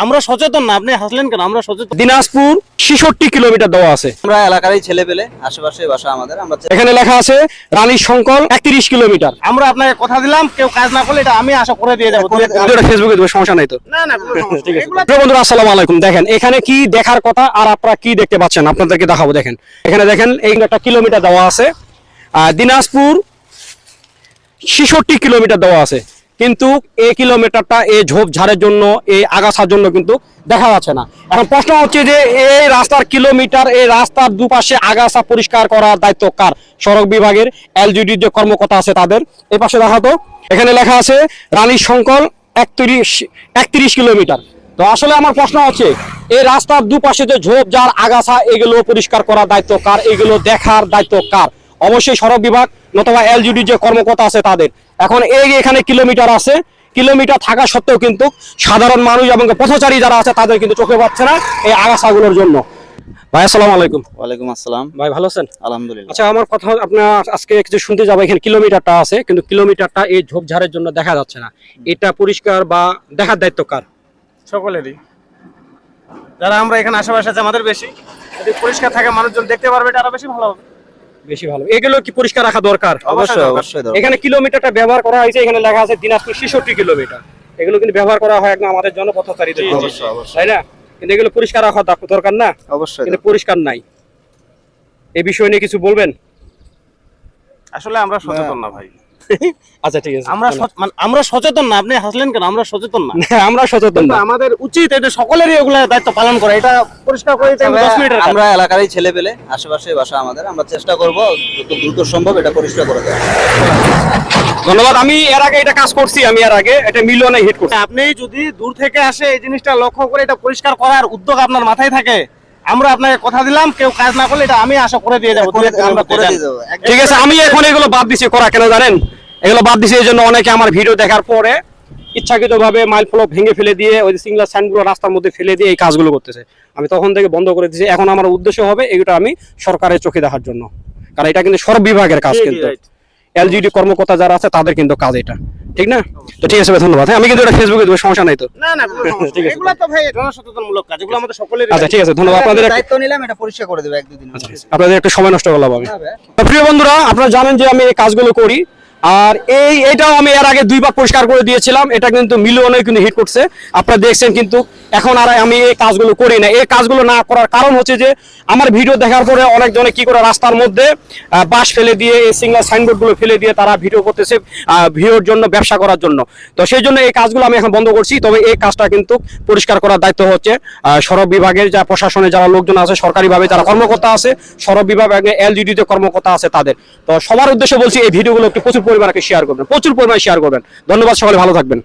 আমরা সচেতন না, আপনি হাসলেন কেন? আমরা সচেতন। দিনাজপুর 66 কিলোমিটার দেওয়া আছে। আমরা এলাকারই ছেলে পেলে, আশেপাশে বাসা আমাদের। আমরা এখানে লেখা আছে রানীর শঙ্কর 31 কিলোমিটার। আমরা আপনাকে কথা দিলাম, কেউ কাজ না করলে এটা আমি আশা করে দিয়ে যাবো। ফেসবুকে দেবো, সমস্যা নাই তো? না না, কোনো সমস্যা ঠিক নেই। আছে। এগুলা প্রিয় বন্ধুরা, আসসালামু আলাইকুম। দেখেন এখানে কি দেখার কথা আর আপনারা কি দেখতে পাচ্ছেন আপনাদেরকে দেখাবো। দেখেন এখানে দেখেন এই একটা কিলোমিটার দেওয়া আছে। দিনাজপুর 66 কিলোমিটার দেওয়া আছে, কিন্তু এই কিলোমিটারটা এই ঝোপঝাড়ের জন্য, এই আগাছার জন্য কিন্তু দেখা যাচ্ছে না। এখন প্রশ্ন হচ্ছে যে এই রাস্তার কিলোমিটার, এই রাস্তার দুপাশে আগাছা পরিষ্কার করার দায়িত্ব কার? সড়ক বিভাগের এলজিডির যে কর্মকর্তা আছে তাদের। এই পাশে দেখাতো, এখানে লেখা আছে রানীর শঙ্কর 31 কিলোমিটার। তো আসলে আমার প্রশ্ন হচ্ছে এই রাস্তার দুপাশে যে ঝোপঝাড় আগাছা, এগুলো পরিষ্কার করার দায়িত্ব কার? এগুলো দেখার দায়িত্ব কার? অবশ্যই সড়ক বিভাগ নতুবা এলজিডি যে কর্মকর্তা আছে তাদের। এখন এই এখানে কিলোমিটার আছে, কিলোমিটার থাকা সত্ত্বেও কিন্তু সাধারণ মানুষ এবং পথচারী যারা আছে তাদের কিন্তু চোখে পাচ্ছে না এই আগাছাগুলোর জন্য। ভাই আসসালামু আলাইকুম। ওয়ালাইকুম আসসালাম। ভাই ভালো আছেন? আলহামদুলিল্লাহ। আচ্ছা, আমার কথা আপনার আজকে কিছু শুনতে যাবো। এখানে কিলোমিটারটা আছে, কিন্তু কিলোমিটারটা এই ঝোপঝাড়ের জন্য দেখা যাচ্ছে না। এটা পরিষ্কার বা দেখার দায়িত্ব কার? সকলেরই। যারা আমরা এখানে আশেপাশে আছে আমাদের বেশি, যদি পরিষ্কার থাকে মানুষজন দেখতে পারবে, এটা আরো বেশি ভালো হবে। বেশি ভালো। এগুলো কি পরিষ্কার রাখা দরকার? অবশ্যই অবশ্যই দরকার। এখানে কিলোমিটারটা ব্যবহার করা হয়েছে, এখানে লেখা আছে দিনাজপুর 66 কিলোমিটার। এগুলো কিন্তু ব্যবহার করা হয় একদম আমাদের জন্য পথচারীদের জন্য, অবশ্যই অবশ্যই তাই না? কিন্তু এগুলো পরিষ্কার রাখা দরকার না? অবশ্যই কিন্তু পরিষ্কার নাই। এই বিষয় নিয়ে কিছু বলবেন? আসলে আমরা সচেতন না ভাই। আচ্ছা ঠিক আছে। আমরা সচেতন না, আপনি হাসলেন কেন? আমরা সচেতন না। আমরা সচেতন না। আমাদের উচিত এটা সকলেরই এগুলা দায়িত্ব পালন করা। এটা পরিষ্কার করে দিতে 10 মিনিটের কাজ। আমরা এলাকারই ছেলে পেলে, আশেপাশে বাসা আমাদের। আমরা চেষ্টা করব যত দ্রুত সম্ভব এটা পরিষ্কার করে দেওয়া। ধন্যবাদ। আমি এর আগে এটা কাজ করছি, আমি এর আগে এটা মিলিয়নে হিট করছি। আপনি যদি দূর থেকে আসে এই জিনিসটা লক্ষ্য করে এটা পরিষ্কার করার উদ্যোগ আপনার মাথায় থাকে, আমরা আপনাকে কথা দিলাম, কেউ কাজ না করলে এটা আমি আশা করে দিয়ে যাবো। আমরা করে দিয়ে দেবো। ঠিক আছে, আমি এখন এগুলো বাদ দিছি করা। কেন জানেন? এগুলো বাদ দিছি এই জন্য অনেকে আমার ভিডিও দেখার পরে ইচ্ছাকৃতভাবে মাইল ফলক ভেঙে ফেলে দিয়ে, ওই যে সিঙ্গেল সাইনগুলো রাস্তার মধ্যে ফেলে দিয়ে এই কাজগুলো করতেছে। আমি তখন থেকে বন্ধ করে দিয়েছি। এখন আমার উদ্দেশ্য হবে এটা আমি সরকারের চোখে দেখার জন্য, কারণ এটা কিন্তু সড়ক বিভাগের কাজ, কিন্তু এলজিডি কর্মকর্তা যারা আছে তাদের কিন্তু কাজ এটা, ঠিক না? তো ঠিক আছে ভাই, ধন্যবাদ। হ্যাঁ, আমি কিন্তু এটা ফেসবুকে দেবো, সমস্যা নাই তো? না না, কোনো সমস্যা ঠিক নেই। আছে। এগুলো তো ভাই জনসচেতনমূলক কাজ, এগুলো আমাদের সকলেরই। আচ্ছা ঠিক আছে, ধন্যবাদ। আপনাদের দায়িত্ব নিলাম, এটা পরিষ্কার করে দেবো 1-2 দিন। আপনাদের একটু সময় নষ্ট করলাম আমি। তো প্রিয় বন্ধুরা, আপনারা জানেন যে আমি এই কাজগুলো করি, আর এটাও আমি এর আগে 2 বার পরিষ্কার করে দিয়েছিলাম। এটা কিন্তু মিলিয়নে কিন্তু হিট করছে, আপনারা দেখছেন। কিন্তু এখন আর আমি এই কাজগুলো করি না। এই কাজগুলো না করার কারণ হচ্ছে যে আমার ভিডিও দেখার পরে অনেকজনে কি করে রাস্তার মধ্যে বাঁশ ফেলে দিয়ে, এই সিঙ্গেল সাইনবোর্ডগুলো ফেলে দিয়ে তারা ভিডিও করতেছে ভিডিওর জন্য, ব্যবসা করার জন্য। তো সেই জন্য এই কাজগুলো আমি এখন বন্ধ করছি। তবে এই কাজটা কিন্তু পরিষ্কার করার দায়িত্ব হচ্ছে সড়ক বিভাগের যা প্রশাসনে যারা লোকজন আছে, সরকারিভাবে যারা কর্মকর্তা আছে, সড়ক বিভাগ এলজিডি যে কর্মকর্তা আছে তাদের। তো সবার উদ্দেশ্যে বলছি এই ভিডিওগুলো একটু প্রচুর পরিমাণে শেয়ার করবেন, প্রচুর পরিমাণে শেয়ার করবেন। ধন্যবাদ, সকলে ভালো থাকবেন।